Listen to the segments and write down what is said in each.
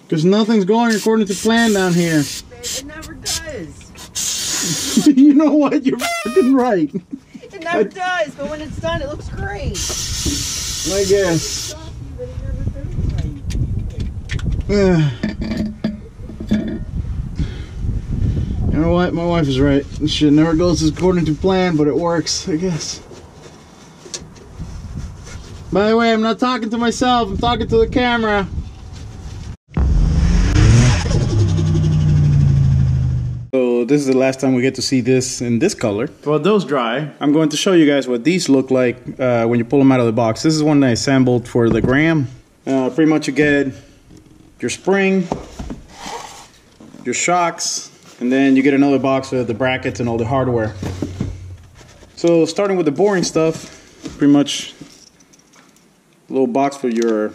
Because nothing's going according to plan down here. It never does. You know what? You're fucking right. It never does, but when it's done, it looks great. I guess. You know what? My wife is right. This shit never goes according to plan, but it works, I guess. By the way, I'm not talking to myself. I'm talking to the camera. So this is the last time we get to see this in this color. While those dry, I'm going to show you guys what these look like when you pull them out of the box. This is one I assembled for the Gram. Pretty much you get your spring, your shocks, and then you get another box with the brackets and all the hardware. So starting with the boring stuff, pretty much a little box for your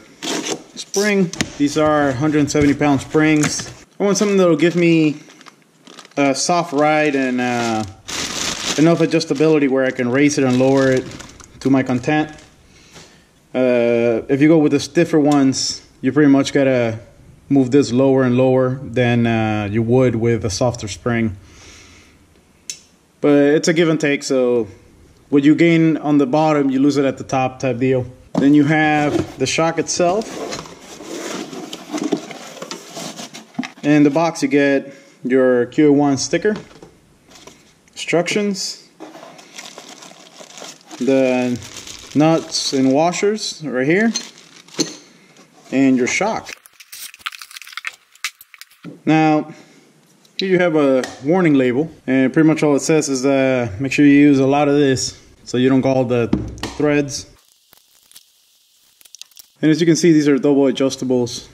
spring. These are 170 pound springs. I want something that will give me a soft ride and enough adjustability where I can raise it and lower it to my content. If you go with the stiffer ones, you pretty much gotta move this lower and lower than you would with a softer spring. But it's a give and take, so what you gain on the bottom, you lose it at the top type deal. Then you have the shock itself. In the box you get your QA1 sticker, instructions, the nuts and washers right here, and your shock. Now, here you have a warning label, and pretty much all it says is make sure you use a lot of this so you don't gall the threads. And as you can see, these are double adjustables.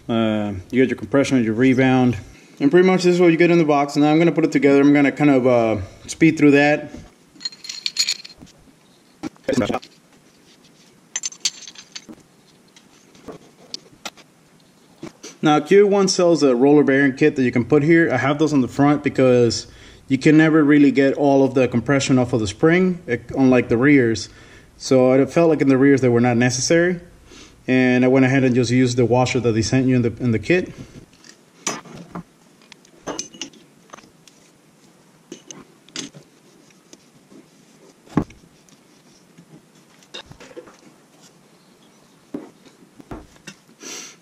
You get your compression, your rebound, and pretty much this is what you get in the box. Now I'm going to put it together. I'm going to kind of speed through that. Now QA1 sells a roller bearing kit that you can put here. I have those on the front because you can never really get all of the compression off of the spring, unlike the rears. So I felt like in the rears they were not necessary. And I went ahead and just used the washer that they sent you in the kit.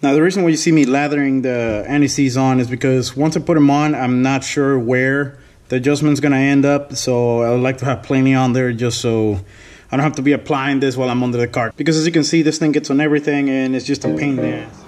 Now the reason why you see me lathering the anti-seize on is because once I put them on, I'm not sure where the adjustment's gonna end up. So I would like to have plenty on there just so I don't have to be applying this while I'm under the cart. Because as you can see, this thing gets on everything and it's just a pain in the ass.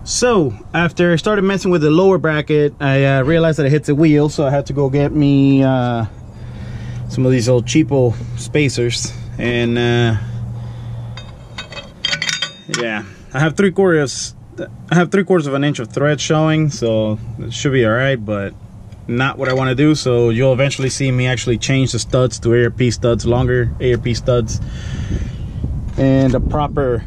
So after I started messing with the lower bracket, I realized that it hits the wheel, so I had to go get me some of these old cheapo spacers, and yeah, I have 3/4 of an inch of thread showing, so it should be all right, but not what I want to do. So you'll eventually see me actually change the studs to ARP studs, longer ARP studs, and a proper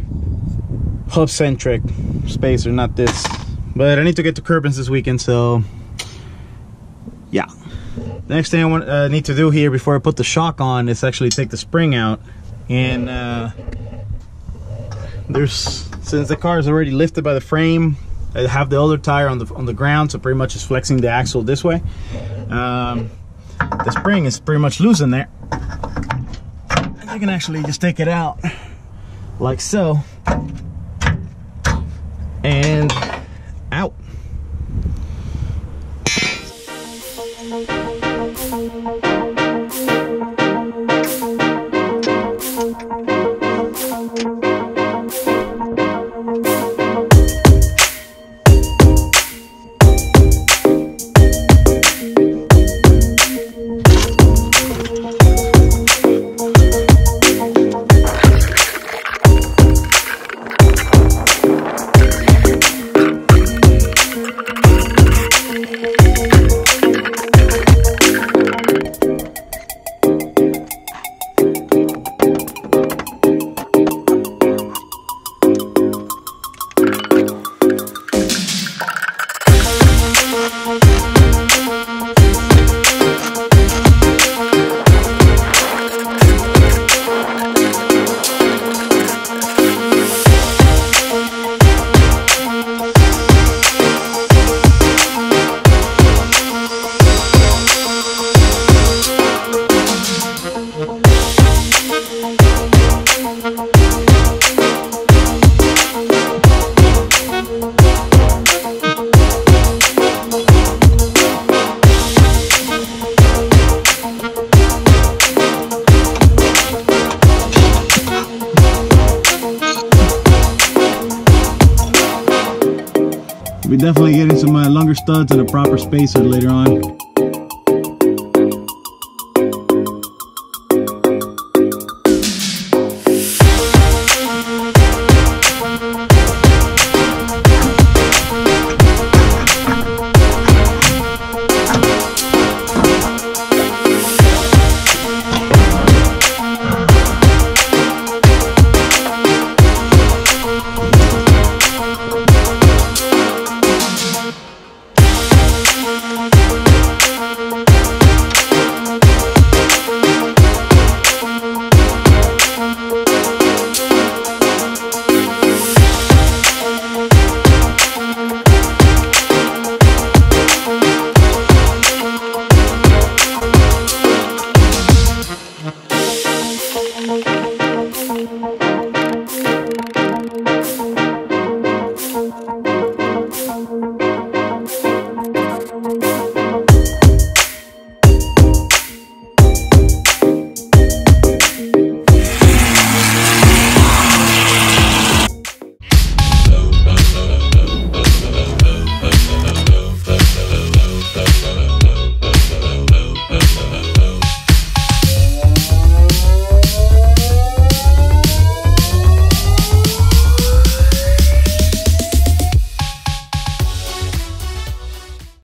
hub centric spacer, not this. But I need to get to Kerbin's this weekend, so yeah. The next thing I need to do here before I put the shock on is actually take the spring out. And since the car is already lifted by the frame, I have the other tire on the ground, so pretty much it's flexing the axle this way. The spring is pretty much loose in there. And you can actually just take it out like so, and out. We're definitely getting some longer studs and a proper spacer later on.